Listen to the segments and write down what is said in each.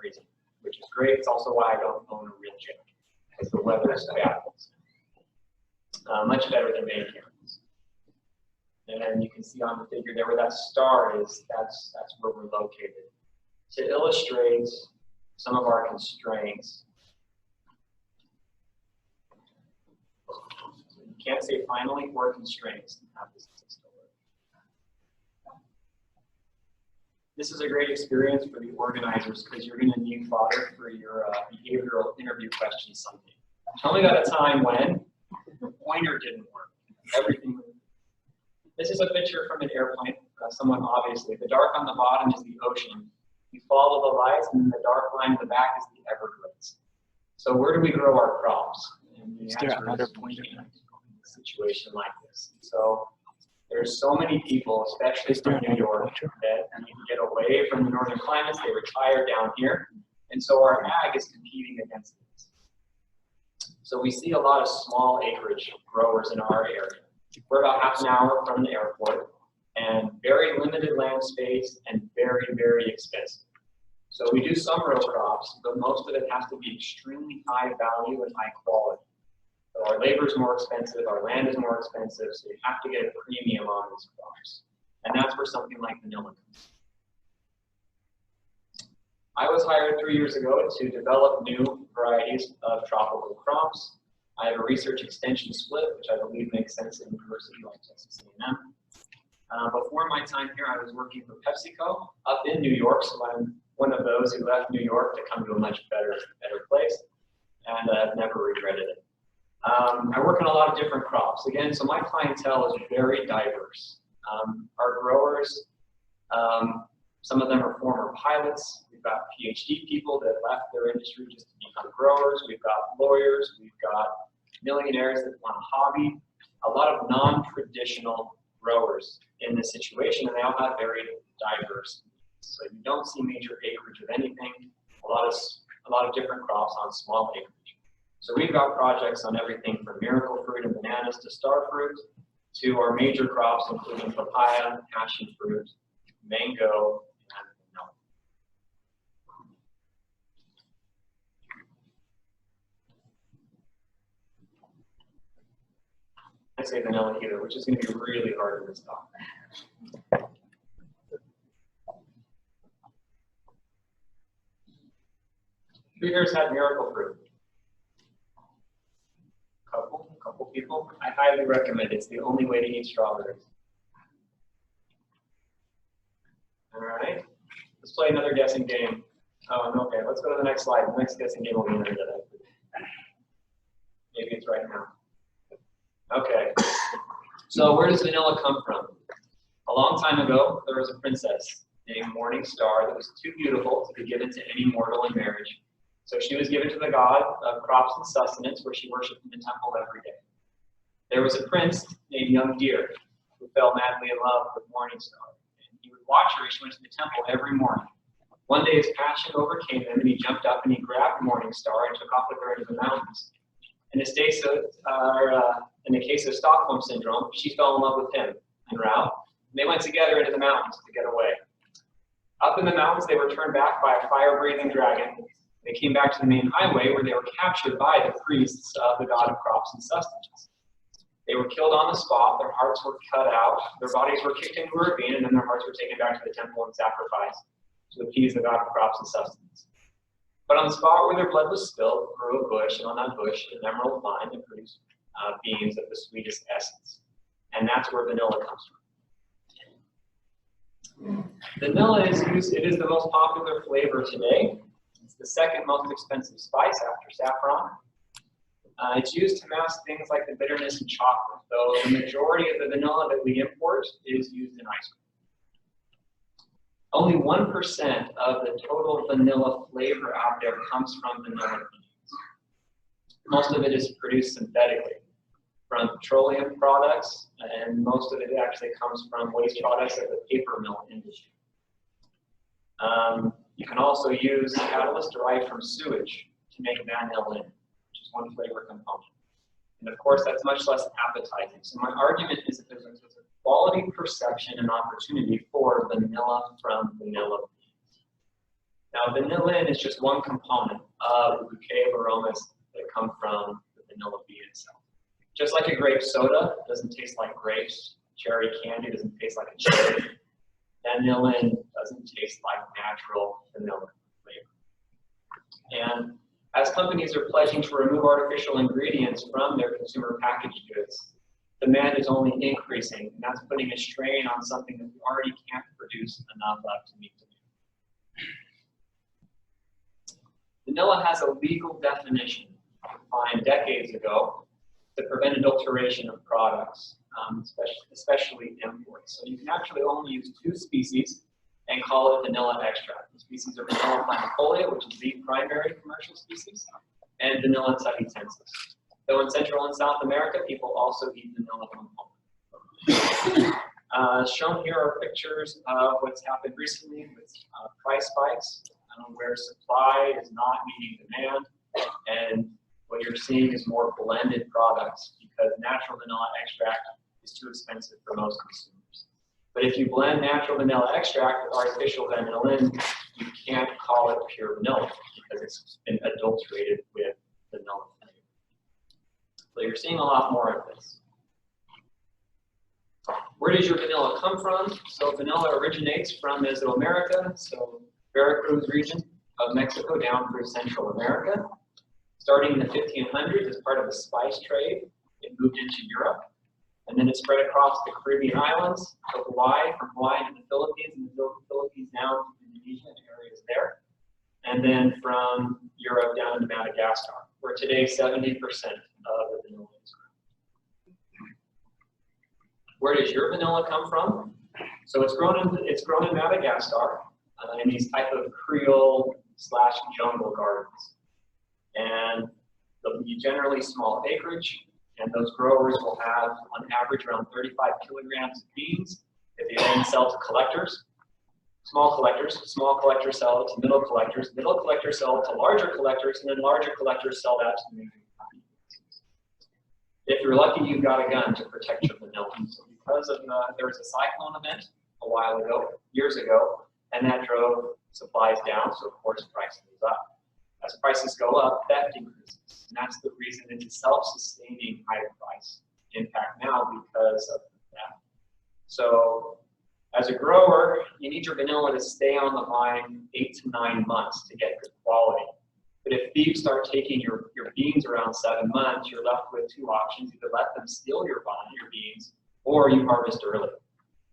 freezing, which is great. It's also why I don't own a real chicken, because the weather is bad. Much better than many chemicals. And then you can see on the figure there where that star is, that's where we're located. To illustrate some of our constraints, you can't say finally or constraints and have this system work. This is a great experience for the organizers because you're going to need fodder for your behavioral interview questions someday. Tell me about a time when the pointer didn't work. Everything. This is a picture from an airplane, somewhat obviously. The dark on the bottom is the ocean. You follow the lights, and then the dark line in the back is the Everglades. So where do we grow our crops? And the answer is in a situation like this. So there's so many people, especially from New York, that need to get away from the northern climates. They retire down here, and so our ag is competing against this. So we see a lot of small acreage growers in our area. We're about half an hour from the airport, and very limited land space and very, very expensive. So we do some row crops, but most of it has to be extremely high value and high quality. So our labor is more expensive, our land is more expensive, so you have to get a premium on these crops. And that's where something like vanilla comes. I was hired 3 years ago to develop new varieties of tropical crops. I have a research extension split, which I believe makes sense in a university like Texas A&M. Before my time here, I was working for PepsiCo up in New York, so I'm one of those who left New York to come to a much better place, and I've never regretted it. I work on a lot of different crops. Again, so my clientele is very diverse. Our growers, some of them are former pilots. We've got PhD people that left their industry just to become growers. We've got lawyers. We've got millionaires that want a hobby. A lot of non-traditional growers in this situation, and they all have very diverse needs. So you don't see major acreage of anything. A lot of different crops on small acreage. So we've got projects on everything from miracle fruit and bananas to star fruit, to our major crops including papaya, passion fruit, mango, and vanilla. I say vanilla either, which is going to be really hard in this talk. Who here's had miracle fruit? Couple people. I highly recommend it. It's the only way to eat strawberries. All right. Let's play another guessing game. Okay. Let's go to the next slide. The next guessing game will be another that. Maybe it's right now. Okay. So where does vanilla come from? A long time ago, there was a princess named Morning Star that was too beautiful to be given to any mortal in marriage. So she was given to the god of crops and sustenance, where she worshipped in the temple every day. There was a prince named Young Deer who fell madly in love with Morning Star. And he would watch her as she went to the temple every morning. One day his passion overcame him, and he jumped up and he grabbed Morning Star and took off with her into the mountains. In the case of Stockholm Syndrome, she fell in love with him en route. And they went together into the mountains to get away. Up in the mountains, they were turned back by a fire-breathing dragon. They came back to the main highway where they were captured by the priests of the god of crops and sustenance. They were killed on the spot, their hearts were cut out, their bodies were kicked into a ravine, and then their hearts were taken back to the temple and sacrificed to appease the god of crops and sustenance. But on the spot where their blood was spilled grew a bush, and on that bush an emerald vine that produced beans of the sweetest essence. And that's where vanilla comes from. Vanilla is used, it is the most popular flavor today. It's the second most expensive spice after saffron. It's used to mask things like the bitterness in chocolate, though the majority of the vanilla that we import is used in ice cream. Only 1% of the total vanilla flavor out there comes from vanilla beans. Most of it is produced synthetically from petroleum products, and most of it actually comes from waste products of the paper mill industry. You can also use catalyst derived from sewage to make vanillin, which is one flavor component. And of course, that's much less appetizing. So my argument is that there's a quality perception and opportunity for vanilla from vanilla beans. Now, vanillin is just one component of the bouquet of aromas that come from the vanilla bean itself. Just like a grape soda doesn't taste like grapes, cherry candy doesn't taste like a cherry, vanillin doesn't taste like natural vanilla flavor. And as companies are pledging to remove artificial ingredients from their consumer packaged goods, demand is only increasing, and that's putting a strain on something that we already can't produce enough of to meet demand. Vanilla has a legal definition defined decades ago to prevent adulteration of products, especially imports. So you can actually only use 2 species and call it vanilla extract. The species are vanilla planifolia, which is the primary commercial species, and vanilla tahitensis. Though in Central and South America, people also eat vanilla pompona. Shown here are pictures of what's happened recently with price spikes, where supply is not meeting demand, and what you're seeing is more blended products because natural vanilla extract is too expensive for most consumers. But if you blend natural vanilla extract with artificial vanillin, you can't call it pure vanilla because it's been adulterated with vanilla flavor. So you're seeing a lot more of this. Where does your vanilla come from? So vanilla originates from Mesoamerica, so Veracruz region of Mexico down through Central America. Starting in the 1500s as part of the spice trade, it moved into Europe, and then it spread across the Caribbean islands to Hawaii, from Hawaii to the Philippines, and the Philippines down to Indonesia and areas there, and then from Europe down to Madagascar, where today 70% of the vanilla is grown. Where does your vanilla come from? So it's grown in Madagascar in these type of Creole/jungle gardens. And they'll be generally small acreage, and those growers will have, on average, around 35 kilograms of beans that they then sell to collectors. Small collectors sell it to middle collectors sell it to larger collectors, and then larger collectors sell that to the major companies. If you're lucky, you've got a gun to protect your vanilla. So because of there was a cyclone event a while ago, years ago, and that drove supplies down, so of course price goes up. As prices go up, theft increases, and that's the reason it's a self-sustaining higher price impact now because of that. So as a grower, you need your vanilla to stay on the vine 8 to 9 months to get good quality. But if thieves start taking your beans around 7 months, you're left with 2 options: either let them steal your beans, or you harvest early.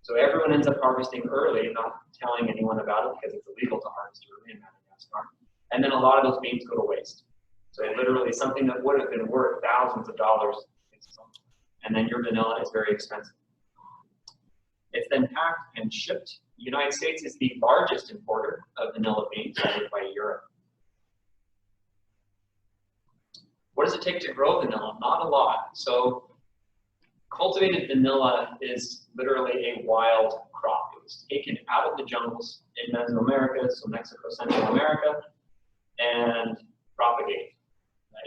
So everyone ends up harvesting early, not telling anyone about it because it's illegal to harvest early in Madagascar. And then a lot of those beans go to waste. So literally something that would have been worth thousands of dollars, and then your vanilla is very expensive. It's then packed and shipped. The United States is the largest importer of vanilla beans, followed by Europe. What does it take to grow vanilla? Not a lot. So cultivated vanilla is literally a wild crop. It was taken out of the jungles in Mesoamerica, so Mexico, Central America, and propagated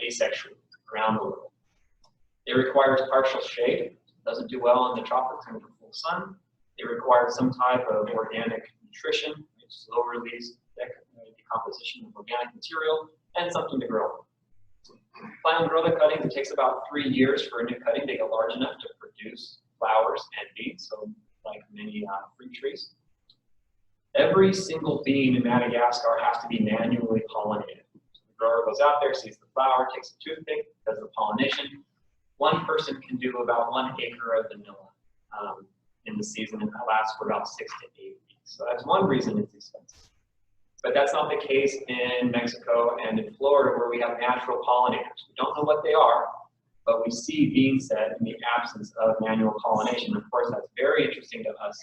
asexually around the world. It requires partial shade. It doesn't do well in the tropics and the full sun. It requires some type of organic nutrition, which is low release decomposition of organic material, and something to grow. Plant and grow the cuttings. It takes about 3 years for a new cutting to get large enough to produce flowers and beans, so like many fruit trees. Every single bean in Madagascar has to be manually pollinated. So the grower goes out there, sees the flower, takes a toothpick, does the pollination. One person can do about 1 acre of vanilla in the season, and that lasts for about 6 to 8 weeks. So that's one reason it's expensive. But that's not the case in Mexico and in Florida, where we have natural pollinators. We don't know what they are, but we see bean set in the absence of manual pollination. Of course, that's very interesting to us,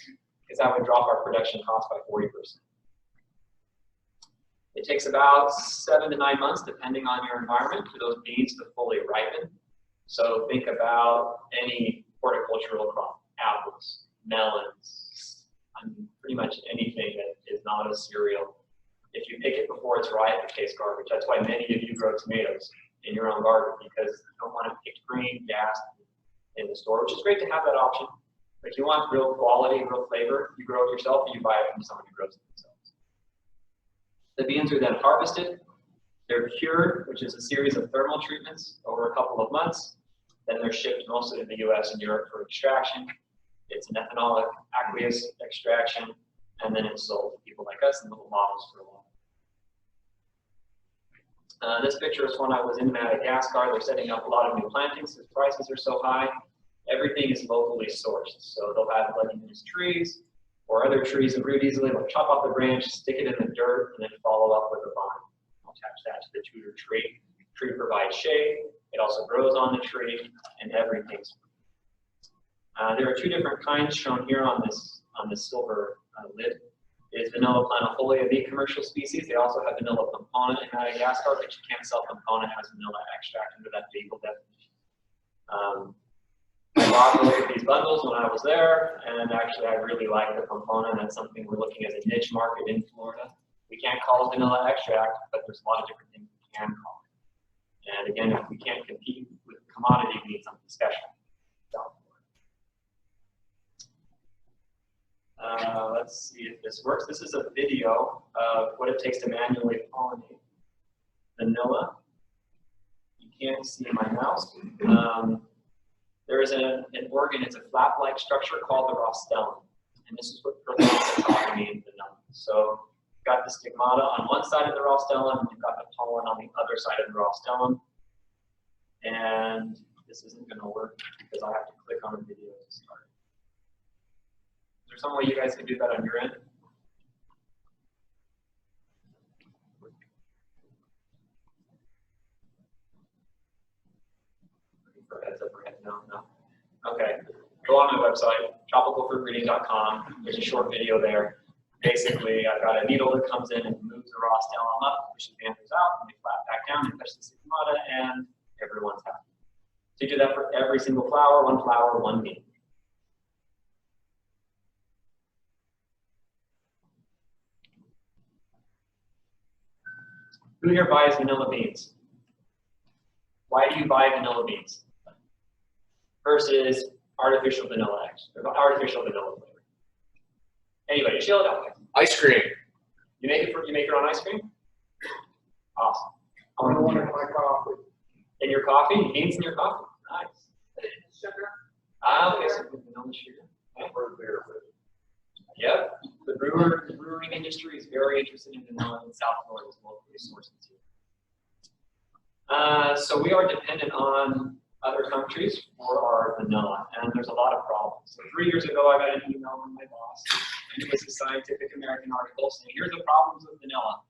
because that would drop our production cost by 40%. It takes about 7 to 9 months, depending on your environment, for those beans to fully ripen. So think about any horticultural crop: apples, melons, pretty much anything that is not a cereal. If you pick it before it's ripe, it tastes garbage. That's why many of you grow tomatoes in your own garden, because you don't want it picked green, gassed in the store, which is great to have that option. But if you want real quality, real flavor, you grow it yourself, or you buy it from someone who grows it themselves. The beans are then harvested. They're cured, which is a series of thermal treatments over a couple of months. Then they're shipped mostly to the US and Europe for extraction. It's an ethanolic aqueous extraction, and then it's sold to people like us in little bottles for a while. This picture is when I was in Madagascar. They're setting up a lot of new plantings because prices are so high. Everything is locally sourced. So they'll have leguminous trees or other trees that root easily. They'll chop off the branch, stick it in the dirt, and then follow up with a vine. I'll attach that to the tutor tree. The tree provides shade. It also grows on the tree, and everything's free. There are two different kinds shown here on this silver lid. Is Vanilla planifolia V commercial species. They also have Vanilla pompona in Madagascar, but you can't sell pompona as vanilla extract under that legal definition. I bought both of these bundles when I was there, and actually I really like the pompona, and that's something we're looking at as a niche market in Florida. We can't call it vanilla extract, but there's a lot of different things we can call it. And again, if we can't compete with commodity, we need something special. Let's see if this works. This is a video of what it takes to manually pollinate vanilla. You can't see my mouse. There is an organ, it's a flap-like structure called the rostellum. And this is what prevents autonomy in vanilla. So you've got the stigmata on one side of the rostellum, and you've got the pollen on the other side of the rostellum. And this isn't going to work because I have to click on the video to start. Is there some way you guys can do that on your end? No. Okay. Go on my website, tropicalfruitbreeding.com. There's a short video there. Basically, I've got a needle that comes in and moves the rostellum up, pushes the anthers out, and they flap back down and touch the stigmata, and everyone's happy. So you do that for every single flower, one bean. Who here buys vanilla beans? Why do you buy vanilla beans versus artificial vanilla artificial vanilla flavor? Anybody, chill it out. Ice cream. You make your own ice cream? Awesome. I want it in my coffee. In your coffee? Beans in your coffee? Nice. Sugar. Okay, so vanilla sugar. Okay. Yep. The brewing industry is very interested in vanilla in South Florida as well, sources too. So we are dependent on other countries for our vanilla, and there's a lot of problems. So 3 years ago, I got an email from my boss, and it was a Scientific American article saying, here's the problems with vanilla.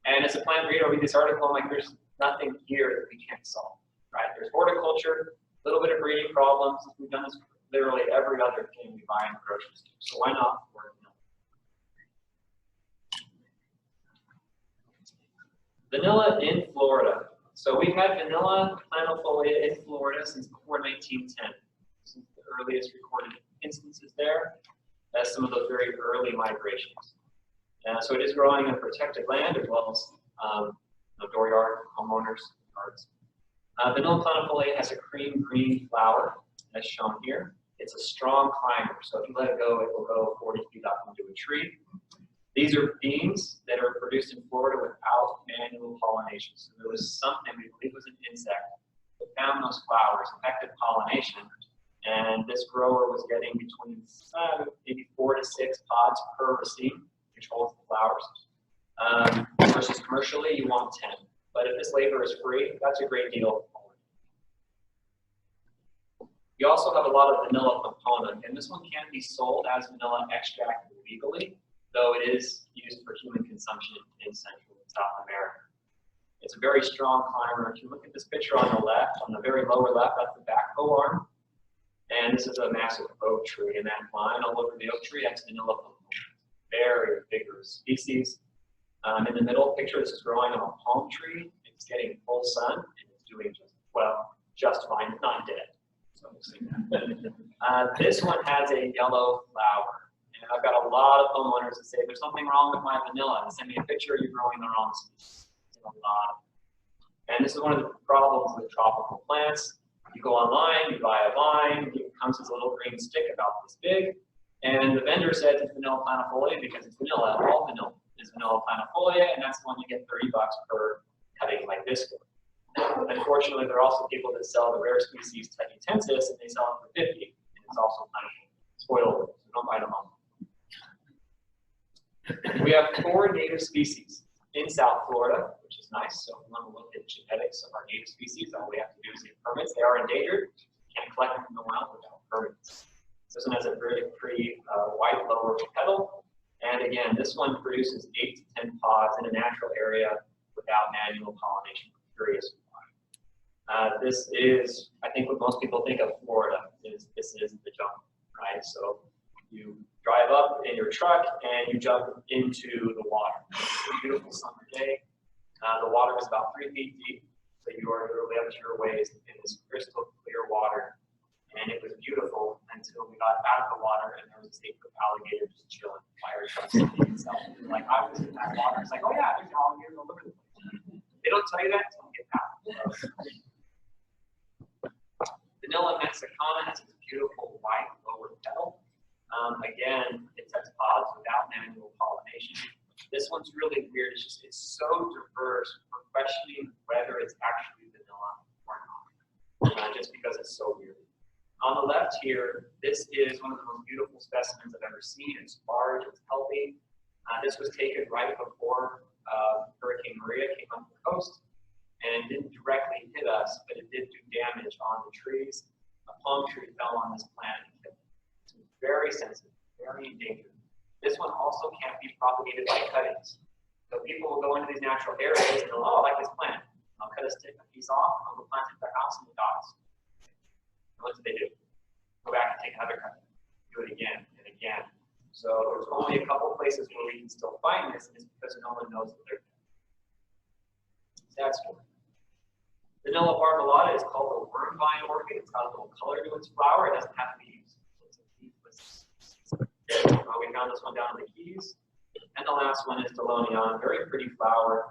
And as a plant breeder, I read this article, I'm like, there's nothing here that we can't solve, right? There's horticulture, a little bit of breeding problems. We've done this for literally every other thing we buy in the grocery store. So why not for vanilla? Vanilla in Florida. So we've had vanilla planifolia in Florida since before 1910. Since the earliest recorded instances there, as some of those very early migrations. So it is growing in protected land as well as dooryard, homeowners, yards. Vanilla planifolia has a cream green flower, as shown here. It's a strong climber, so if you let it go, it will go 40 feet up into a tree. These are beans that are produced in Florida without manual pollination. So there was something, we believe it was an insect, that found those flowers, affected pollination, and this grower was getting between maybe 4 to 6 pods per raceme, which holds the flowers. Versus commercially, you want 10. But if this labor is free, that's a great deal. You also have a lot of vanilla pompona, and this one can't be sold as vanilla extract legally, though it is used for human consumption in Central and South America. It's a very strong climber. If you look at this picture on the left, on the very lower left, that's the backbow arm. And this is a massive oak tree, and that line all over the oak tree, that's vanilla pompona. Very vigorous species. In the middle picture, this is growing on a palm tree. It's getting full sun, and it's doing just fine. It's not dead. So this one has a yellow flower. And I've got a lot of homeowners that say, there's something wrong with my vanilla. And send me a picture, you're growing the wrong species. A lot. And this is one of the problems with tropical plants. You go online, you buy a vine, it comes as a little green stick about this big, and the vendor says it's vanilla planifolia because it's vanilla, all vanilla. is Vanilla planifolia, and that's the one you get $30 per cutting like this one. Unfortunately, there are also people that sell the rare species Totonac, and they sell it for $50, and it's also planifolia. Spoiler, so don't buy them all. We have 4 native species in South Florida, which is nice. So if we want to look at genetics of our native species, all we have to do is get permits. They are endangered. Can't collect them from the wild without permits. This one has a very pretty white lower petal. And again, this one produces 8 to 10 pods in a natural area without manual pollination. Curious why. This is, I think, what most people think of Florida is this is the jungle, right? So you drive up in your truck and you jump into the water. It's a beautiful summer day. The water is about 3 feet deep, so you are literally up to your waist in this crystal clear water. And it was beautiful until we got out of the water and there was a 8-foot alligator just chilling by our truck. Like, I was in that water. It's like, oh yeah, there's alligators all over the place. They don't tell you that until you get out. Vanilla mexicana has this beautiful white lower petal. Again, it sets pods without manual pollination. This one's really weird. It's so diverse. We're questioning whether it's actually vanilla or not, just because it's so weird. On the left here, this is one of the most beautiful specimens I've ever seen. It's large, it's healthy. This was taken right before Hurricane Maria came up the coast, and it didn't directly hit us, but it did do damage on the trees. A palm tree fell on this plant and killed it. It's very sensitive, very endangered. This one also can't be propagated by cuttings. So people will go into these natural areas and go, oh, I like this plant. I'll cut a piece off, I'll go plant it in their house and it dies. And what do they do? Go back and take another cut. Do it again and again. So there's only a couple places where we can still find this, and it's because no one knows that they're dead. That's story. Vanilla barbellata is called a worm vine orchid. It's got a little color to its flower. It doesn't have leaves. It's a leafless. We found this one down in the Keys. And the last one is dilloniana, very pretty flower.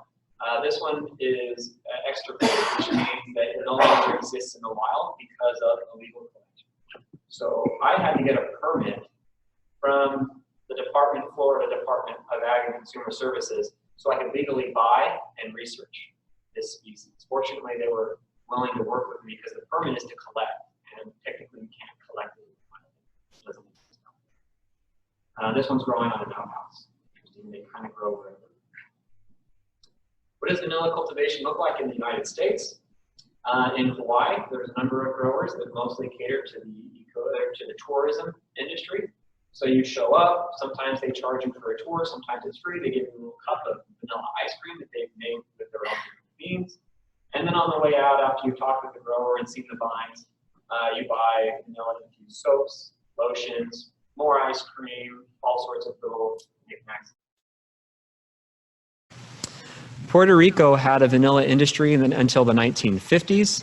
This one is extra pretty, which means that it no longer exists in the wild because of illegal collection. So I had to get a permit from the Florida Department of Ag and Consumer Services, so I could legally buy and research this species. Fortunately, they were willing to work with me because the permit is to collect, and technically you can't collect it. This one's growing on an outhouse. Interesting, they kind of grow wherever. What does vanilla cultivation look like in the United States? In Hawaii, there's a number of growers that mostly cater to the tourism industry. So you show up, sometimes they charge you for a tour, sometimes it's free. They give you a little cup of vanilla ice cream that they've made with their own beans. And then on the way out, after you've talked with the grower and seen the vines, you buy vanilla-infused soaps, lotions, more ice cream, all sorts of little knickknacks. Puerto Rico had a vanilla industry until the 1950s,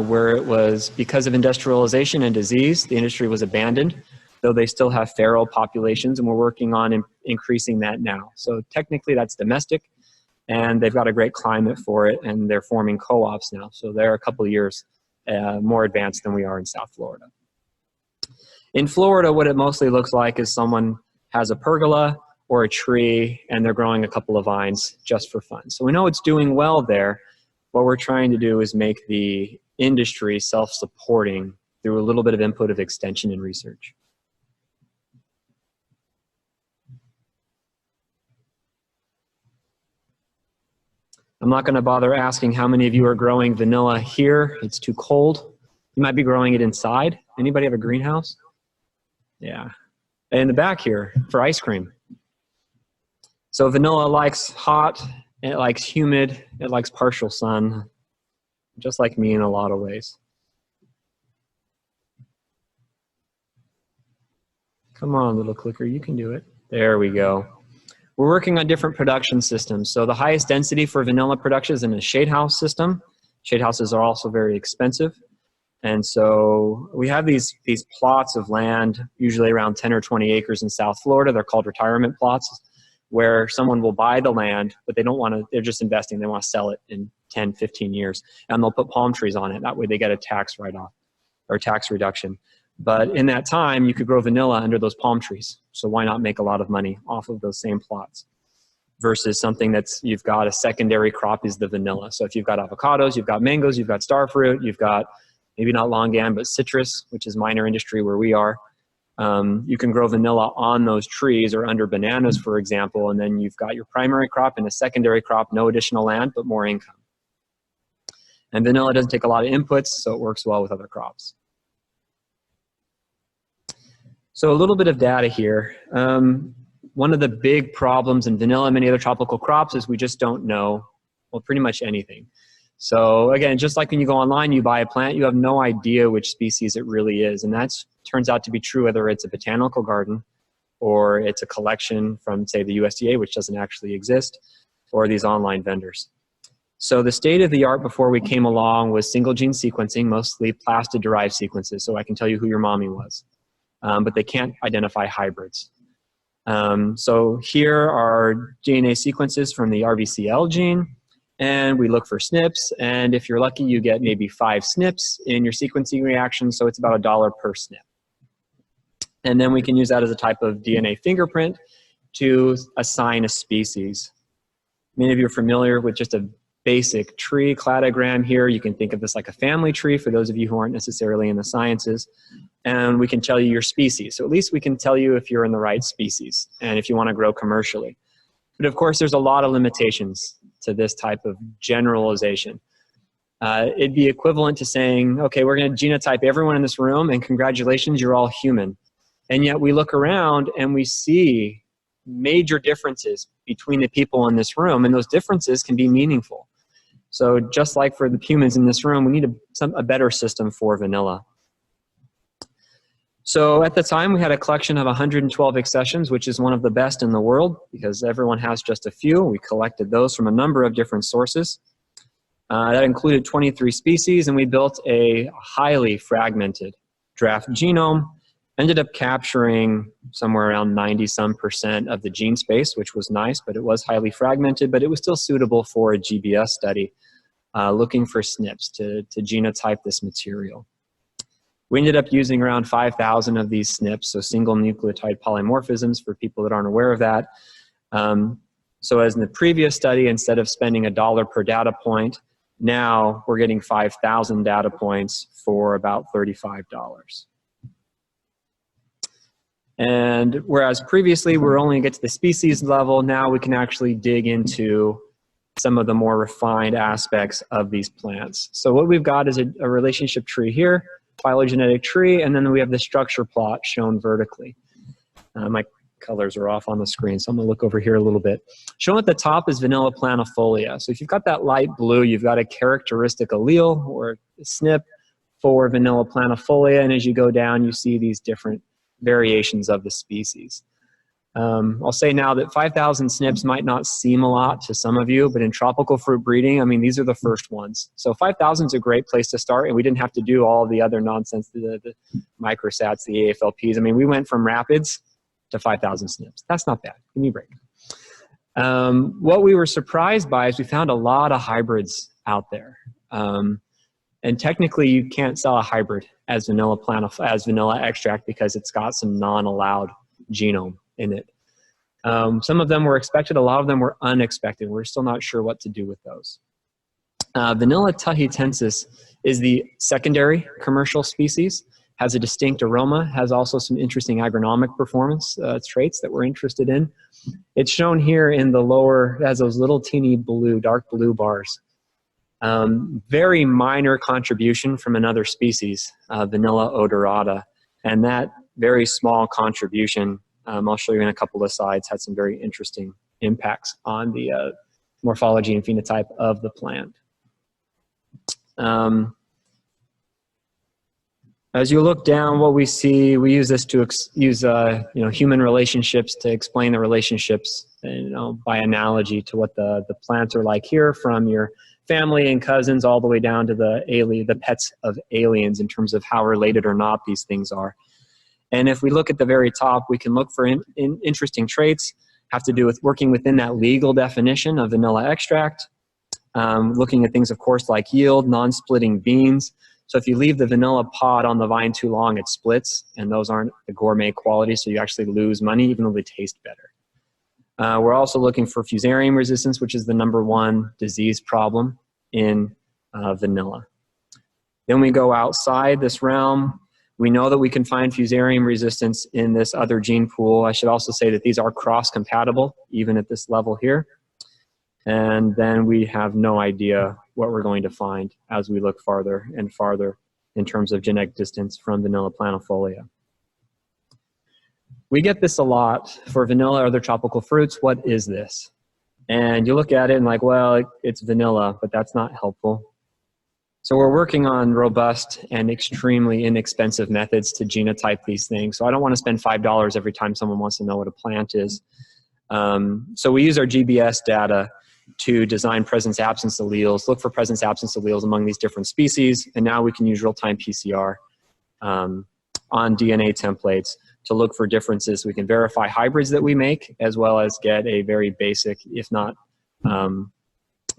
where it was, because of industrialization and disease, the industry was abandoned, though they still have feral populations, and we're working on increasing that now. So technically that's domestic, and they've got a great climate for it, and they're forming co-ops now. So they're a couple of years more advanced than we are in South Florida. In Florida, what it mostly looks like is someone has a pergola or a tree, and they're growing a couple of vines just for fun. So we know it's doing well there. What we're trying to do is make the industry self-supporting through a little bit of input of extension and research. I'm not going to bother asking how many of you are growing vanilla here. It's too cold. You might be growing it inside. Anybody have a greenhouse? Yeah. In the back here for ice cream. So vanilla likes hot, and it likes humid, it likes partial sun, just like me in a lot of ways. Come on, little clicker, you can do it. There we go. We're working on different production systems. So the highest density for vanilla production is in a shade house system. Shade houses are also very expensive. And so we have these plots of land, usually around 10 or 20 acres in South Florida. They're called retirement plots, where someone will buy the land, but they don't want to, they're just investing. They want to sell it in 10, 15 years. And they'll put palm trees on it. That way they get a tax write-off or tax reduction. But in that time, you could grow vanilla under those palm trees. So why not make a lot of money off of those same plots? versus something that's, you've got a secondary crop is the vanilla. So if you've got avocados, you've got mangoes, you've got star fruit, you've got maybe not longan, but citrus, which is minor industry where we are. You can grow vanilla on those trees or under bananas, for example, and then you've got your primary crop and a secondary crop, no additional land, but more income. And vanilla doesn't take a lot of inputs, so it works well with other crops. So a little bit of data here. One of the big problems in vanilla and many other tropical crops is we just don't know, well, pretty much anything. So again, just like when you go online, you buy a plant, you have no idea which species it really is. And that turns out to be true whether it's a botanical garden or it's a collection from, say, the USDA, which doesn't actually exist, or these online vendors. So the state of the art before we came along was single gene sequencing, mostly plastid-derived sequences, so I can tell you who your mommy was. But they can't identify hybrids. So here are DNA sequences from the RVCL gene, and we look for SNPs, and if you're lucky, you get maybe 5 SNPs in your sequencing reaction, so it's about $1 per SNP. And then we can use that as a type of DNA fingerprint to assign a species. Many of you are familiar with just a basic tree cladogram here. You can think of this like a family tree for those of you who aren't necessarily in the sciences. And we can tell you your species. So at least we can tell you if you're in the right species and if you want to grow commercially. But of course, there's a lot of limitations to this type of generalization. It'd be equivalent to saying, okay, we're going to genotype everyone in this room and congratulations, you're all human. And yet we look around and we see major differences between the people in this room, and those differences can be meaningful. So just like for the humans in this room, we need a better system for vanilla. So at the time, we had a collection of 112 accessions, which is one of the best in the world because everyone has just a few. We collected those from a number of different sources. That included 23 species, and we built a highly fragmented draft genome. Ended up capturing somewhere around 90-some% of the gene space, which was nice, but it was highly fragmented, but it was still suitable for a GBS study, looking for SNPs to genotype this material. We ended up using around 5,000 of these SNPs, so single nucleotide polymorphisms for people that aren't aware of that. So as in the previous study, instead of spending $1 per data point, now we're getting 5,000 data points for about $35. And whereas previously we were only get to the species level, now we can actually dig into some of the more refined aspects of these plants. So what we've got is a relationship tree here, phylogenetic tree, and then we have the structure plot shown vertically. My colors are off on the screen, so I'm gonna look over here a little bit. Shown at the top is vanilla planifolia. So if you've got that light blue, you've got a characteristic allele or SNP for vanilla planifolia, and as you go down, you see these different variations of the species. I'll say now that 5,000 SNPs might not seem a lot to some of you, but in tropical fruit breeding, I mean, these are the first ones. So 5,000 is a great place to start, and we didn't have to do all the other nonsense, the microsats, the AFLPs. I mean, we went from rapids to 5,000 SNPs. That's not bad. Give me a break. What we were surprised by is we found a lot of hybrids out there. And technically, you can't sell a hybrid as vanilla extract because it's got some non-allowed genome in it. Some of them were expected, a lot of them were unexpected. We're still not sure what to do with those. Vanilla tahitensis is the secondary commercial species, has a distinct aroma, has also some interesting agronomic performance traits that we're interested in. It's shown here in the lower, it has those little teeny blue, dark blue bars. Very minor contribution from another species, Vanilla odorata, and that very small contribution, I'll show you in a couple of slides, had some very interesting impacts on the morphology and phenotype of the plant. As you look down, what we see, we use this to use human relationships to explain the relationships, by analogy to what the plants are like here, from your family and cousins all the way down to the pets of aliens in terms of how related or not these things are. And if we look at the very top, we can look for interesting traits, have to do with working within that legal definition of vanilla extract, looking at things, of course, like yield, non-splitting beans. So if you leave the vanilla pod on the vine too long, it splits, and those aren't the gourmet quality, so you actually lose money even though they taste better. We're also looking for fusarium resistance, which is the #1 disease problem in vanilla. Then we go outside this realm. We know that we can find fusarium resistance in this other gene pool. I should also say that these are cross-compatible, even at this level here. And then we have no idea what we're going to find as we look farther and farther in terms of genetic distance from vanilla planifolia. We get this a lot for vanilla or other tropical fruits. What is this? And you look at it and like, well, it's vanilla, but that's not helpful. So we're working on robust and extremely inexpensive methods to genotype these things. So I don't want to spend $5 every time someone wants to know what a plant is. So we use our GBS data to design presence-absence alleles, look for presence-absence alleles among these different species, and now we can use real-time PCR on DNA templates to look for differences. We can verify hybrids that we make, as well as get a very basic, if not,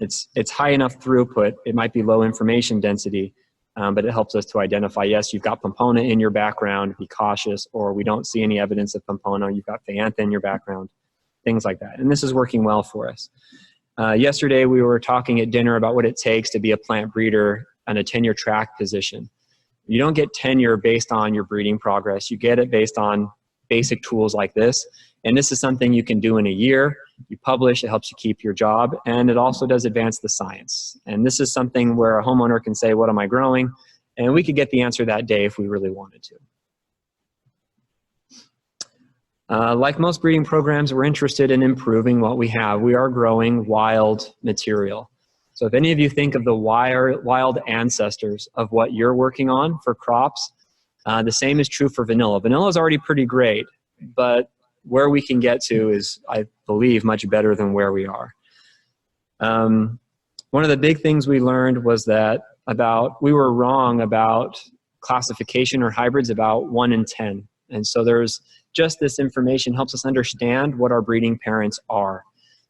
it's high enough throughput, it might be low information density, but it helps us to identify, yes, you've got pompona in your background, be cautious, or we don't see any evidence of pompona, you've got phaeantha in your background, things like that. And this is working well for us. Yesterday, we were talking at dinner about what it takes to be a plant breeder on a tenure track position. You don't get tenure based on your breeding progress. You get it based on basic tools like this. And this is something you can do in a year. You publish, it helps you keep your job, and it also does advance the science. And this is something where a homeowner can say, what am I growing? And we could get the answer that day if we really wanted to. Like most breeding programs, we're interested in improving what we have. We are growing wild material. So if any of you think of the wild ancestors of what you're working on for crops, the same is true for vanilla. Vanilla is already pretty great, but where we can get to is, I believe, much better than where we are. One of the big things we learned was that we were wrong about classification or hybrids about 1 in 10. And so there's just this information helps us understand what our breeding parents are.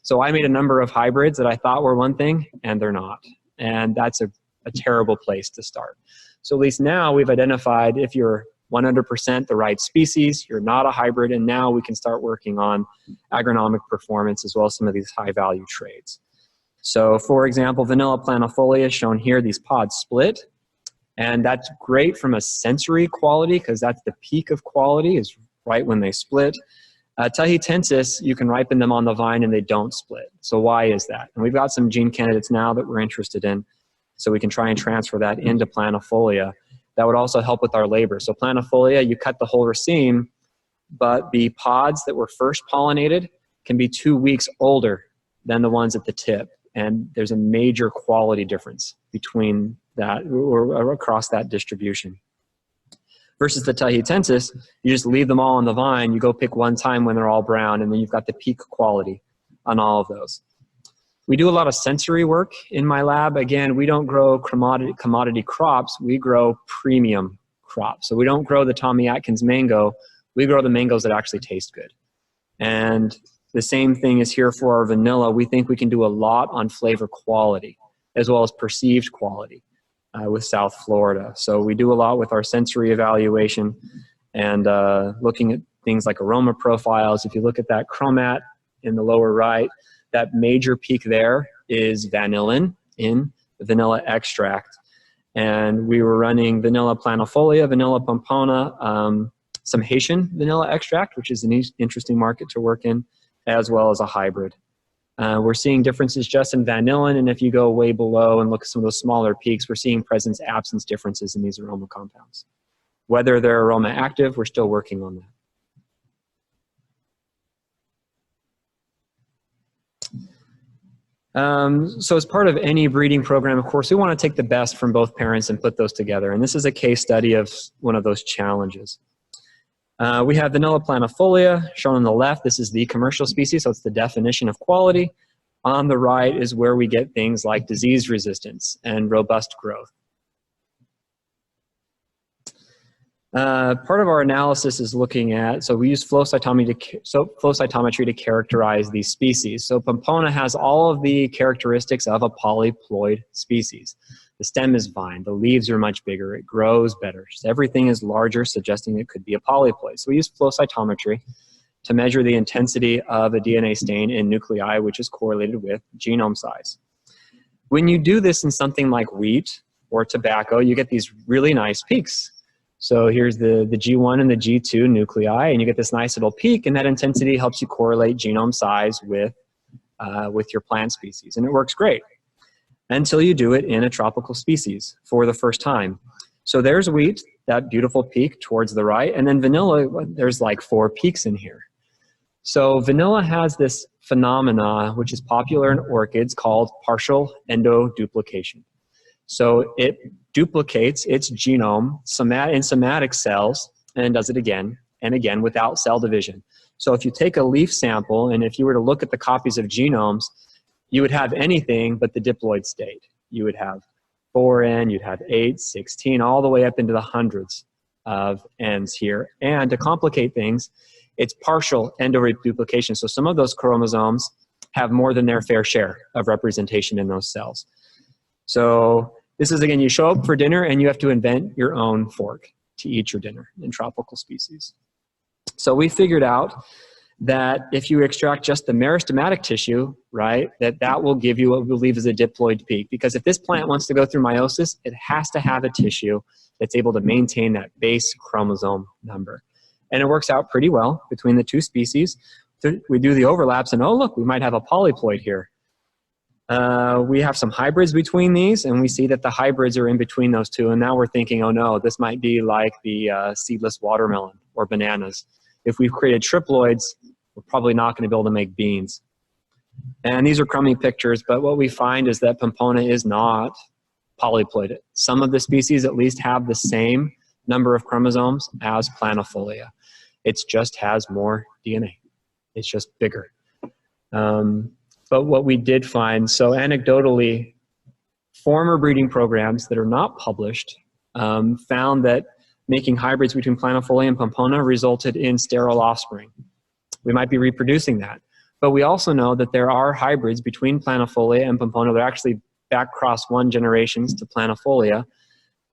So I made a number of hybrids that I thought were one thing, and they're not. And that's a terrible place to start. So at least now we've identified if you're 100% the right species, you're not a hybrid, and now we can start working on agronomic performance as well as some of these high-value traits. So for example, vanilla planifolia shown here, these pods split, and that's great from a sensory quality because that's the peak of quality is right when they split. Tahitensis, you can ripen them on the vine and they don't split. So why is that? And we've got some gene candidates now that we're interested in, so we can try and transfer that into planifolia. That would also help with our labor. So planifolia, you cut the whole raceme, but the pods that were first pollinated can be 2 weeks older than the ones at the tip. And there's a major quality difference between that or across that distribution. Versus the tahitensis, you just leave them all on the vine, you go pick one time when they're all brown, and then you've got the peak quality on all of those. We do a lot of sensory work in my lab. Again, we don't grow commodity crops, we grow premium crops. So we don't grow the Tommy Atkins mango, we grow the mangoes that actually taste good. And the same thing is here for our vanilla. We think we can do a lot on flavor quality as well as perceived quality with South Florida. So we do a lot with our sensory evaluation and looking at things like aroma profiles. If you look at that chromat in the lower right, that major peak there is vanillin in the vanilla extract. And we were running vanilla planifolia, vanilla pompona, some Haitian vanilla extract, which is an interesting market to work in, as well as a hybrid. We're seeing differences just in vanillin, and if you go way below and look at some of those smaller peaks, we're seeing presence-absence differences in these aroma compounds. Whether they're aroma active, we're still working on that. So as part of any breeding program, of course, we want to take the best from both parents and put those together. And this is a case study of one of those challenges. We have vanilla planifolia shown on the left. This is the commercial species, so it's the definition of quality. On the right is where we get things like disease resistance and robust growth. Part of our analysis is looking at, so we use flow cytometry to characterize these species. So pompona has all of the characteristics of a polyploid species. The stem is vine, the leaves are much bigger, it grows better. Just everything is larger, suggesting it could be a polyploid. So we use flow cytometry to measure the intensity of a DNA stain in nuclei, which is correlated with genome size. When you do this in something like wheat or tobacco, you get these really nice peaks. So here's the G1 and the G2 nuclei, and you get this nice little peak, and that intensity helps you correlate genome size with your plant species, and it works great until you do it in a tropical species for the first time. So there's wheat, that beautiful peak towards the right, and then vanilla, there's like 4 peaks in here. So vanilla has this phenomena, which is popular in orchids, called partial endoduplication. So it duplicates its genome in somatic cells and does it again and again without cell division. So if you take a leaf sample and if you were to look at the copies of genomes, you would have anything but the diploid state. You would have 4N, you'd have 8, 16, all the way up into the hundreds of Ns here. And to complicate things, it's partial endoduplication. So some of those chromosomes have more than their fair share of representation in those cells. So this is, again, you show up for dinner and you have to invent your own fork to eat your dinner in tropical species. So we figured out that if you extract just the meristematic tissue, right, that will give you what we believe is a diploid peak. Because if this plant wants to go through meiosis, it has to have a tissue that's able to maintain that base chromosome number. And it works out pretty well between the 2 species. We do the overlaps and, oh, look, we might have a polyploid here. We have some hybrids between these, and we see that the hybrids are in between those 2. And now we're thinking, oh no, this might be like the seedless watermelon or bananas. If we've created triploids, we're probably not going to be able to make beans. And these are crummy pictures, but what we find is that pompona is not polyploided. Some of the species at least have the same number of chromosomes as planifolia. It just has more DNA. It's just bigger. But what we did find, so anecdotally, former breeding programs that are not published found that making hybrids between planifolia and pompona resulted in sterile offspring. We might be reproducing that. But we also know that there are hybrids between planifolia and pompona that are actually back cross 1 generations to planifolia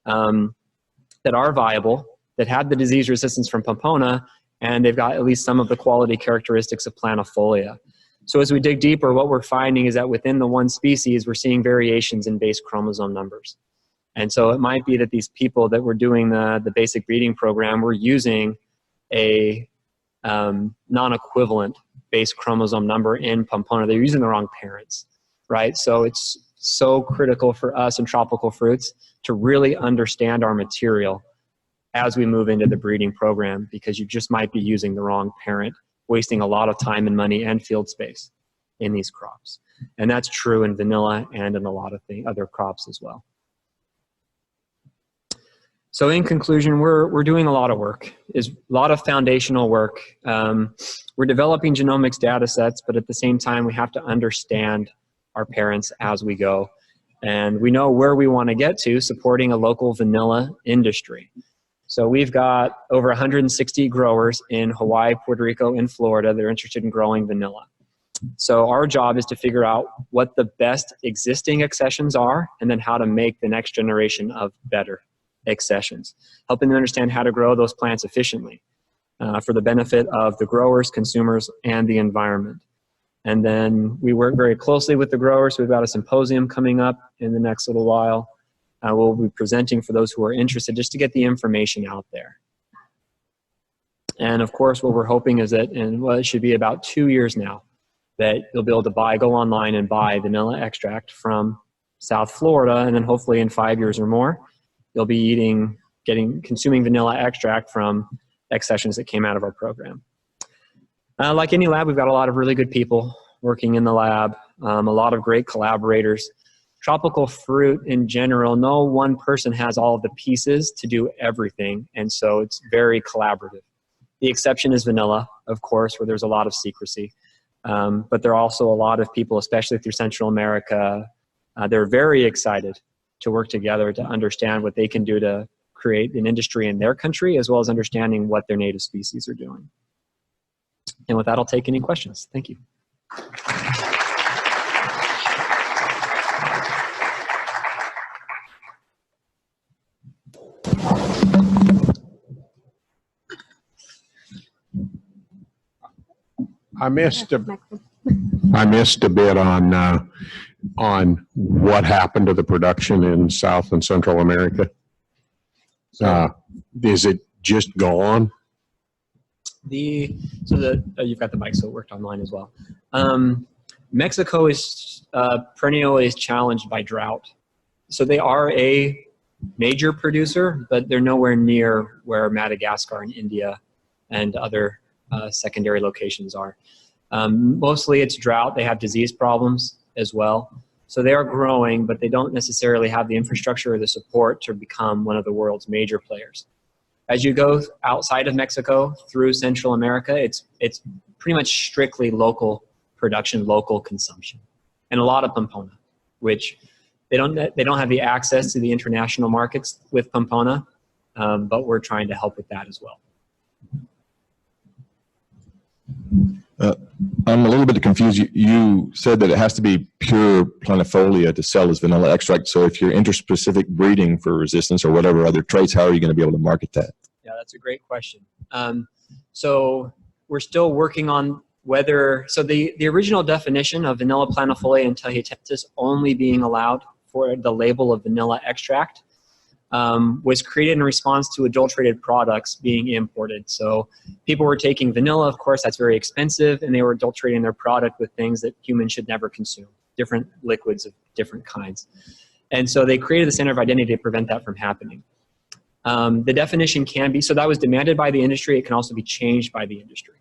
that are viable, that had the disease resistance from pompona, and they've got at least some of the quality characteristics of planifolia. So as we dig deeper, what we're finding is that within the one species, we're seeing variations in base chromosome numbers. And so it might be that these people that were doing the basic breeding program were using a non-equivalent base chromosome number in pompona. They're using the wrong parents, right? So it's so critical for us in tropical fruits to really understand our material as we move into the breeding program, because you just might be using the wrong parent, wasting a lot of time and money and field space in these crops. And that's true in vanilla and in a lot of other crops as well. So in conclusion, we're doing a lot of work, a lot of foundational work. We're developing genomics data sets, but at the same time, we have to understand our parents as we go. And we know where we want to get to supporting a local vanilla industry. So we've got over 160 growers in Hawaii, Puerto Rico, and Florida that are interested in growing vanilla. So our job is to figure out what the best existing accessions are and then how to make the next generation of better accessions, helping them understand how to grow those plants efficiently for the benefit of the growers, consumers, and the environment. And then we work very closely with the growers. We've got a symposium coming up in the next little while. We'll be presenting for those who are interested just to get the information out there. And of course, what we're hoping is that, and well, it should be about 2 years now, that you'll be able to go online and buy vanilla extract from South Florida, and then hopefully in 5 years or more, you'll be consuming vanilla extract from accessions that came out of our program. Like any lab, we've got a lot of really good people working in the lab, a lot of great collaborators. Tropical fruit in general, no one person has all of the pieces to do everything, and so it's very collaborative. The exception is vanilla, of course, where there's a lot of secrecy. But there are also a lot of people, especially through Central America, they're very excited to work together to understand what they can do to create an industry in their country, as well as understanding what their native species are doing. And with that, I'll take any questions. Thank you. I missed a bit on what happened to the production in South and Central America. Is it just gone? You've got the mic, so it worked online as well. Mexico is perennially challenged by drought. So they are a major producer, but they're nowhere near where Madagascar and India and other secondary locations are. Mostly it's drought. They have disease problems as well. So they are growing, but they don't necessarily have the infrastructure or the support to become one of the world's major players. As you go outside of Mexico through Central America, it's pretty much strictly local production, local consumption, and a lot of pompona, which they don't have the access to the international markets with pompona, but we're trying to help with that as well. I'm a little bit confused. You said that it has to be pure planifolia to sell as vanilla extract. So if you're interspecific breeding for resistance or whatever other traits, how are you going to be able to market that? Yeah, that's a great question. So we're still working on whether, so the original definition of vanilla planifolia and tahitensis only being allowed for the label of vanilla extract was created in response to adulterated products being imported. So people were taking vanilla, of course, that's very expensive, and they were adulterating their product with things that humans should never consume, different liquids of different kinds. And so they created the center of identity to prevent that from happening. The definition can be, so that was demanded by the industry, it can also be changed by the industry.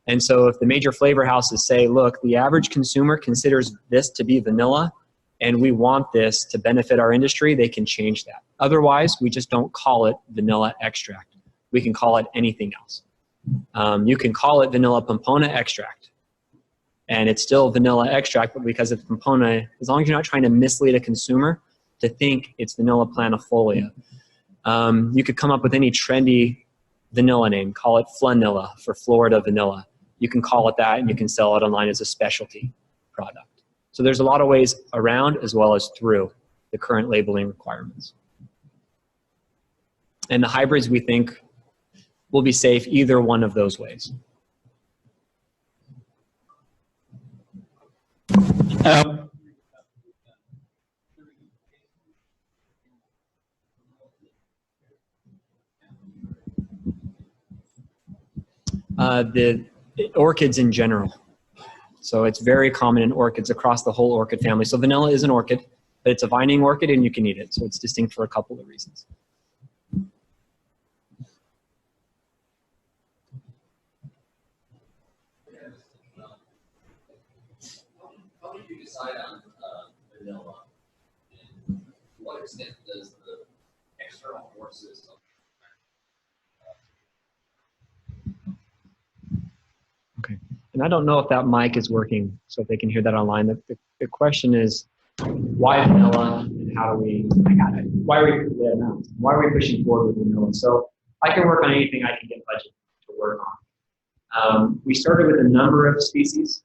And so if the major flavor houses say, look, the average consumer considers this to be vanilla, and we want this to benefit our industry, they can change that. Otherwise, we just don't call it vanilla extract. We can call it anything else. You can call it vanilla pompona extract, and it's still vanilla extract, but because it's pompona, as long as you're not trying to mislead a consumer to think it's vanilla planifolia. You could come up with any trendy vanilla name, call it Flanilla for Florida vanilla. You can call it that, and you can sell it online as a specialty product. So there's a lot of ways around as well as through the current labeling requirements. And the hybrids, we think, will be safe either one of those ways. The orchids in general. So it's very common in orchids across the whole orchid family. So vanilla is an orchid, but it's a vining orchid and you can eat it. So it's distinct for a couple of reasons. How did you decide on vanilla? And to what extent does the external forces of Okay. And I don't know if that mic is working, so if they can hear that online. The question is, why vanilla, and how do we, why are we pushing forward with vanilla? So I can work on anything I can get budget to work on. We started with a number of species,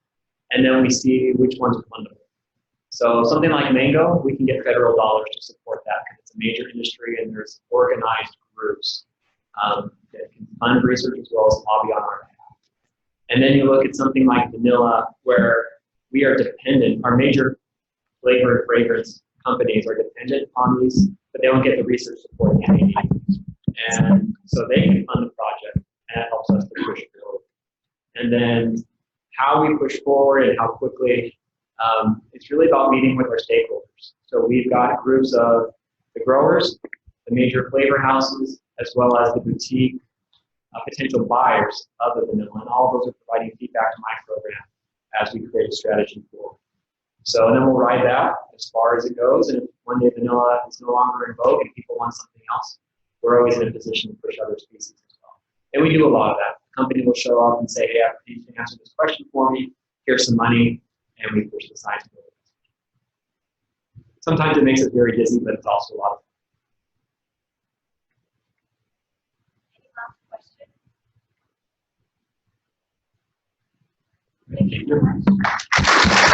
and then we see which ones are fundable. So something like mango, we can get federal dollars to support that because it's a major industry and there's organized groups that can fund research as well as lobby on our behalf. And then you look at something like vanilla, where we are dependent, our major flavor and fragrance companies are dependent on these, but they don't get the research support that they need. And so they can fund the project, and that helps us to push forward. And then how we push forward and how quickly, it's really about meeting with our stakeholders. So we've got groups of the growers, the major flavor houses, as well as the boutique potential buyers of the vanilla, and all of those are providing feedback to my program as we create a strategy forward. So and then we'll ride that as far as it goes, and if one day vanilla is no longer in vogue and people want something else, we're always in a position to push other species as well. And we do a lot of that. The company will show up and say, hey, you can answer this question for me, here's some money, and we push the science forward. Sometimes it makes us very dizzy, but it's also a lot of fun. Thank you so much.